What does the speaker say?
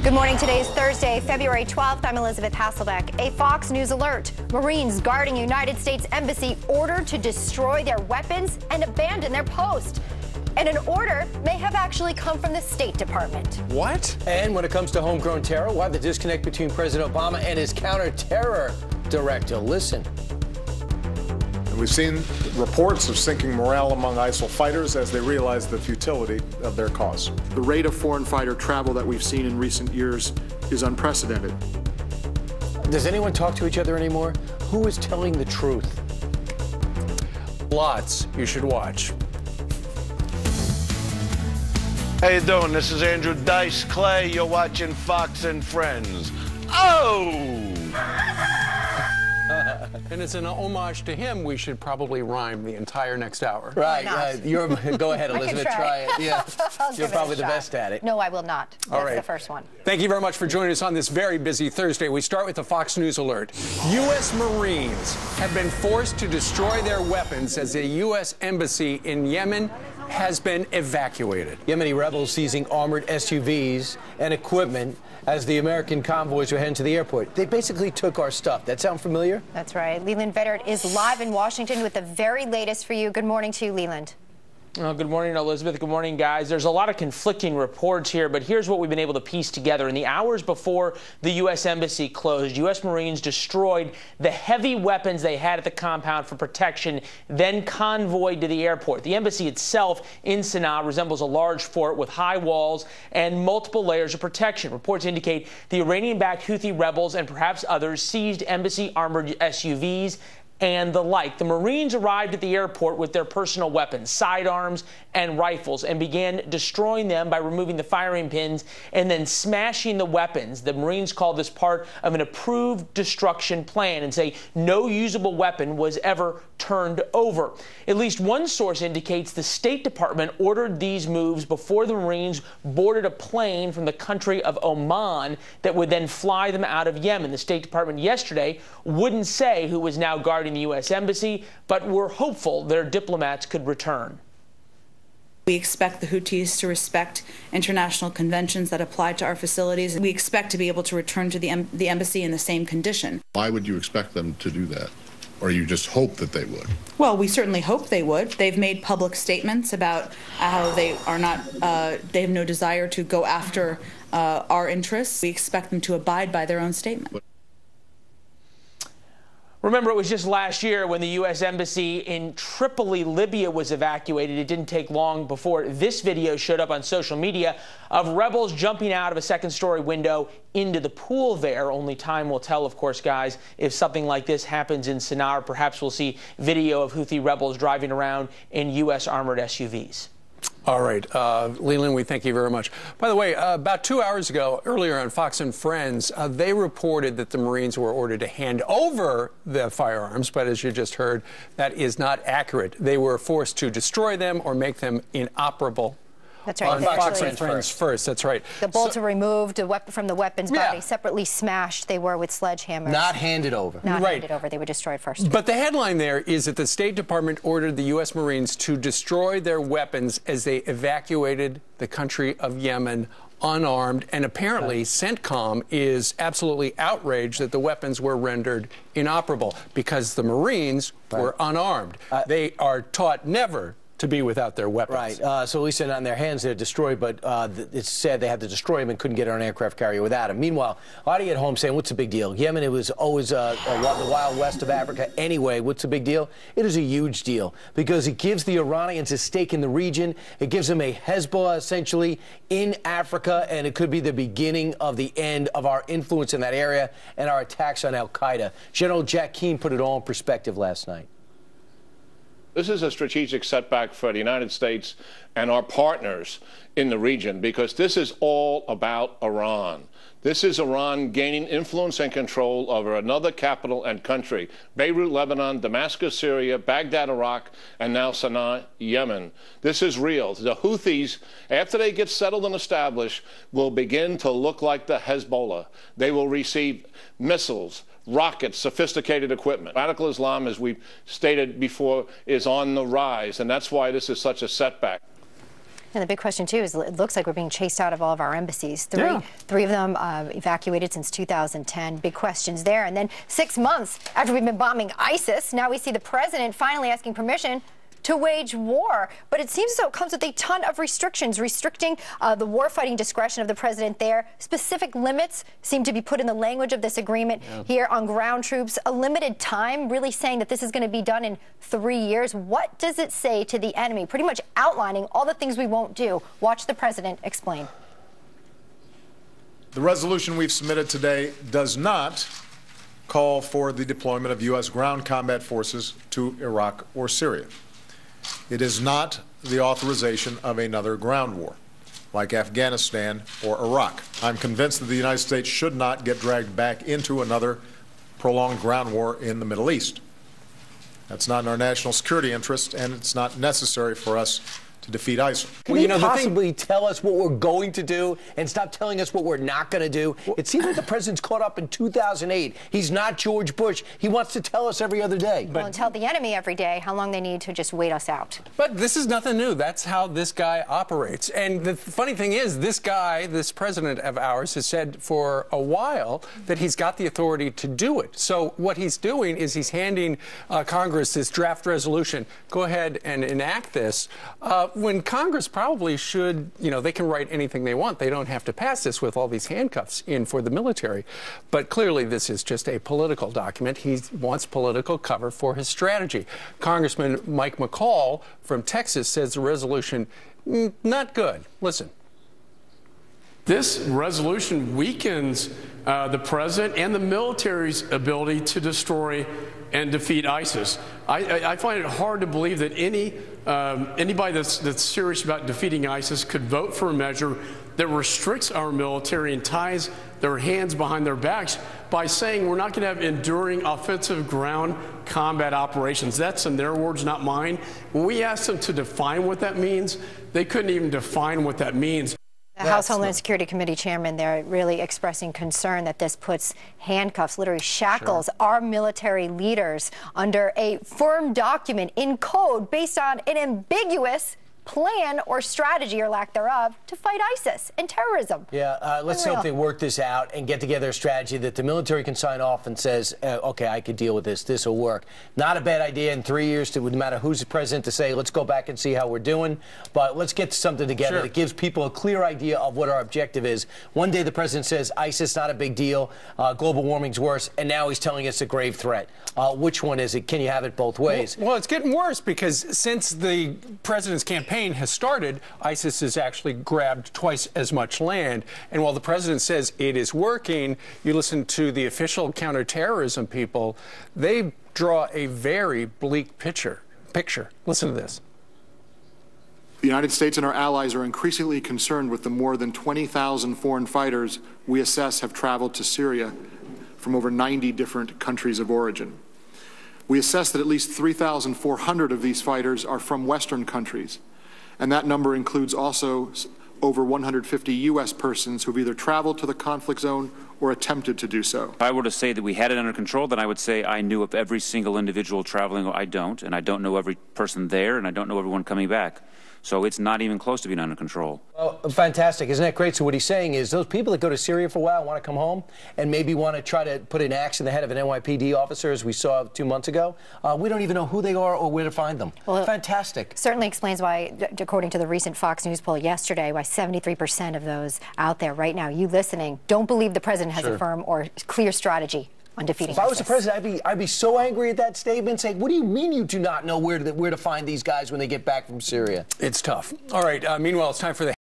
Good morning. Today is Thursday, February 12th. I'm Elizabeth Hasselbeck. A Fox News alert. Marines guarding United States Embassy ordered to destroy their weapons and abandon their post. And an order may have actually come from the State Department. What? And when it comes to homegrown terror, why the disconnect between President Obama and his counter-terror director? Listen. We've seen reports of sinking morale among ISIL fighters as they realize the futility of their cause. The rate of foreign fighter travel that we've seen in recent years is unprecedented. Does anyone talk to each other anymore? Who is telling the truth? Lots. You should watch. How you doing? This is Andrew Dice Clay. You're watching Fox and Friends. Oh! And it's an homage to him. We should probably rhyme the entire next hour. Right. Go ahead, Elizabeth. Try it. Yeah. You're probably the best at it. No, I will not. All That's right. the first one. Thank you very much for joining us on this very busy Thursday. We start with the Fox News alert. U.S. Marines have been forced to destroy their weapons as a U.S. embassy in Yemen has been evacuated. Yemeni rebels seizing armored SUVs and equipment as the American convoys were heading to the airport. They basically took our stuff. That sound familiar? That's right. Leland Veddard is live in Washington with the very latest for you. Good morning to you, Leland. Good morning, Elizabeth. Good morning, guys. There's a lot of conflicting reports here, but here's what we've been able to piece together. In the hours before the U.S. Embassy closed, U.S. Marines destroyed the heavy weapons they had at the compound for protection, then convoyed to the airport. The embassy itself in Sana'a resembles a large fort with high walls and multiple layers of protection. Reports indicate the Iranian-backed Houthi rebels and perhaps others seized embassy armored SUVs and the like. The Marines arrived at the airport with their personal weapons, sidearms and rifles, and began destroying them by removing the firing pins and then smashing the weapons. The Marines called this part of an approved destruction plan and say no usable weapon was ever turned over. At least one source indicates the State Department ordered these moves before the Marines boarded a plane from the country of Oman that would then fly them out of Yemen. The State Department yesterday wouldn't say who was now guarding the U.S. Embassy, but were hopeful their diplomats could return. We expect the Houthis to respect international conventions that apply to our facilities. We expect to be able to return to the embassy in the same condition. Why would you expect them to do that? Or you just hope that they would? Well, we certainly hope they would. They've made public statements about how they are not, they have no desire to go after our interests. We expect them to abide by their own statement. Remember, it was just last year when the U.S. Embassy in Tripoli, Libya was evacuated. It didn't take long before this video showed up on social media of rebels jumping out of a second-story window into the pool there. Only time will tell, of course, guys, if something like this happens in Sana'a. Perhaps we'll see video of Houthi rebels driving around in U.S. armored SUVs. All right. Leland, we thank you very much. By the way, about 2 hours ago, earlier on Fox and Friends, they reported that the Marines were ordered to hand over the firearms. But as you just heard, that is not accurate. They were forced to destroy them or make them inoperable. That's right. On Fox and Friends first. That's right. The bolts were removed from the weapons body, separately smashed. They were with sledgehammers. Not handed over. Not handed over. They were destroyed first. But the headline there is that the State Department ordered the U.S. Marines to destroy their weapons as they evacuated the country of Yemen unarmed. And apparently, CENTCOM is absolutely outraged that the weapons were rendered inoperable because the Marines were unarmed. They are taught never to be without their weapons. Right. So at least they're not in their hands. They're destroyed, but it's said they had to destroy them and couldn't get on an aircraft carrier without them. Meanwhile, a lot of you at home saying, what's the big deal? Yemen, it was always the Wild West of Africa anyway. What's the big deal? It is a huge deal because it gives the Iranians a stake in the region. It gives them a Hezbollah, essentially, in Africa, and it could be the beginning of the end of our influence in that area and our attacks on al-Qaeda. General Jack Keane put it all in perspective last night. This is a strategic setback for the United States and our partners in the region because this is all about Iran. This is Iran gaining influence and control over another capital and country, Beirut, Lebanon, Damascus, Syria, Baghdad, Iraq, and now Sana'a, Yemen. This is real. The Houthis, after they get settled and established, will begin to look like the Hezbollah. They will receive missiles, rockets, sophisticated equipment. Radical Islam, as we've stated before, is on the rise, and that's why this is such a setback. And the big question, too, is it looks like we're being chased out of all of our embassies. Three of them evacuated since 2010. Big questions there. And then 6 months after we've been bombing ISIS, now we see the president finally asking permission to wage war. But it seems as though it comes with a ton of restrictions, restricting the warfighting discretion of the president there. Specific limits seem to be put in the language of this agreement here on ground troops. A limited time, really saying that this is going to be done in 3 years. What does it say to the enemy? Pretty much outlining all the things we won't do. Watch the president explain. The resolution we've submitted today does not call for the deployment of U.S. ground combat forces to Iraq or Syria. It is not the authorization of another ground war, like Afghanistan or Iraq. I'm convinced that the United States should not get dragged back into another prolonged ground war in the Middle East. That's not in our national security interest, and it's not necessary for us to defeat ISIL. Can you possibly tell us what we're going to do and stop telling us what we're not going to do? It seems like the president's caught up in 2008. He's not George Bush. He wants to tell us every other day. Well, and tell the enemy every day how long they need to just wait us out. But this is nothing new. That's how this guy operates. And the funny thing is, this guy, this president of ours, has said for a while that he's got the authority to do it. So what he's doing is he's handing Congress this draft resolution. Go ahead and enact this. When Congress probably should, they can write anything they want. They don't have to pass this with all these handcuffs in for the military. But clearly this is just a political document. He wants political cover for his strategy. Congressman Mike McCall from Texas says the resolution, not good. Listen. This resolution weakens the president and the military's ability to destroy and defeat ISIS. I find it hard to believe that anybody that's serious about defeating ISIS could vote for a measure that restricts our military and ties their hands behind their backs by saying we're not going to have enduring offensive ground combat operations. That's in their words, not mine. When we asked them to define what that means, they couldn't even define what that means. The House Homeland Security Committee chairman there really expressing concern that this puts handcuffs, literally shackles, our military leaders under a firm document in code based on an ambiguous plan or strategy or lack thereof to fight ISIS and terrorism. Yeah, let's hope they work this out and get together a strategy that the military can sign off and says, okay, I could deal with this. This will work. Not a bad idea in 3 years, no matter who's the president, to say, let's go back and see how we're doing. But let's get something together that gives people a clear idea of what our objective is. One day the president says, ISIS, not a big deal. Global warming's worse. And now he's telling us a grave threat. Which one is it? Can you have it both ways? Well, it's getting worse because since the president's campaign has started, ISIS has actually grabbed twice as much land. And while the president says it is working, you listen to the official counterterrorism people, they draw a very bleak picture. Listen to this. The United States and our allies are increasingly concerned with the more than 20,000 foreign fighters we assess have traveled to Syria from over 90 different countries of origin. We assess that at least 3,400 of these fighters are from Western countries, and that number includes also over 150 U.S. persons who have either traveled to the conflict zone or attempted to do so. If I were to say that we had it under control, then I would say I knew of every single individual traveling. I don't, and I don't know every person there, and I don't know everyone coming back. So it's not even close to being under control. Well, fantastic. Isn't that great? So what he's saying is those people that go to Syria for a while want to come home and maybe want to try to put an axe in the head of an NYPD officer, as we saw 2 months ago. We don't even know who they are or where to find them. Well, fantastic. Certainly explains why, according to the recent Fox News poll yesterday, why 73% of those out there right now, you listening, don't believe the president has a firm or clear strategy on defeating ISIS. If I was the president, I'd be so angry at that statement, saying, what do you mean you do not know where to find these guys when they get back from Syria? It's tough. All right, meanwhile, it's time for the